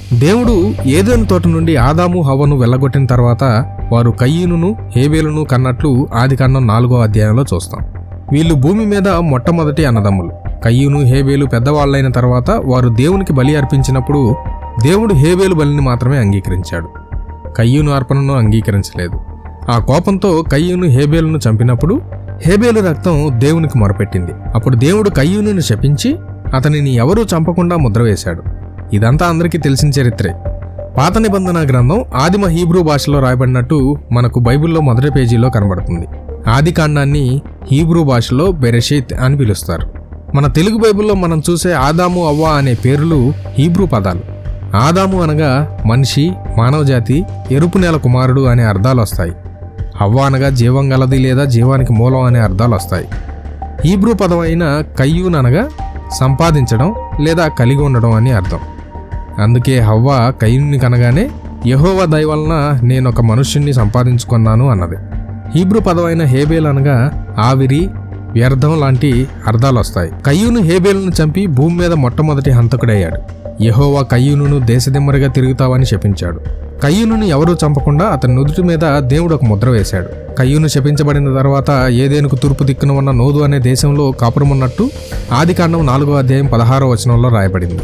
దేవుడు ఏదెను తోట నుండి ఆదాము హవ్వను వెళ్ళగొట్టిన తర్వాత వారు కయీనును హేబేలును కన్నట్లు ఆదికాండం 4వ అధ్యాయంలో చూస్తాం. వీళ్ళు భూమి మీద మొట్టమొదటి అన్నదమ్ములు. కయీను హేబేలు పెద్దవాళ్లైన తర్వాత వారు దేవునికి బలి అర్పించినప్పుడు దేవుడు హేబేలు బలిని మాత్రమే అంగీకరించాడు, కయీను అర్పణను అంగీకరించలేదు. ఆ కోపంతో కయీను హేబేలును చంపినప్పుడు హేబేలు రక్తం దేవునికి మొరపెట్టింది. అప్పుడు దేవుడు కయీనుని శపించి అతనిని ఎవరూ చంపకుండా ముద్ర వేశాడు. ఇదంతా అందరికీ తెలిసిన చరిత్రే. పాత నిబంధన గ్రంథం ఆదిమ హీబ్రూ భాషలో రాయబడినట్టు మనకు బైబిల్లో మొదటి పేజీలో కనబడుతుంది. ఆది కాండాన్ని హీబ్రూ భాషలో బెరెషీత్ అని పిలుస్తారు. మన తెలుగు బైబిల్లో మనం చూసే ఆదాము అవ్వ అనే పేర్లు హీబ్రూ పదాలు. ఆదాము అనగా మనిషి, మానవజాతి, ఎరుపు నేల కుమారుడు అనే అర్థాలు వస్తాయి. హవ్వ అనగా జీవం గలది లేదా జీవానికి మూలం అనే అర్థాలు వస్తాయి. హీబ్రూ పదం అయిన కయ్యూన్ అనగా సంపాదించడం లేదా కలిగి ఉండడం అని అర్థం. అందుకే హవ్వ కయీనుని కనగానే యెహోవా దయ వలన నేనొక మనుష్యుణ్ణి సంపాదించుకున్నాను అన్నది. హీబ్రూ పదమైన హేబేల్ అనగా ఆవిరి, వ్యర్థం లాంటి అర్థాలు వస్తాయి. కయీను హేబేలును చంపి భూమి మీద మొట్టమొదటి హంతకుడయ్యాడు. యెహోవా కయీనును దేశదిమ్మరిగా తిరుగుతావని శపించాడు. కయీనును ఎవరూ చంపకుండా అతని నుదుటి మీద దేవుడు ఒక ముద్ర వేశాడు. కయీను శపించబడిన తర్వాత ఏదేనుకు తూర్పు దిక్కున ఉన్న నోదు అనే దేశంలో కాపురమున్నట్టు ఆదికాండం 4వ అధ్యాయం 16వ వచనంలో రాయబడింది.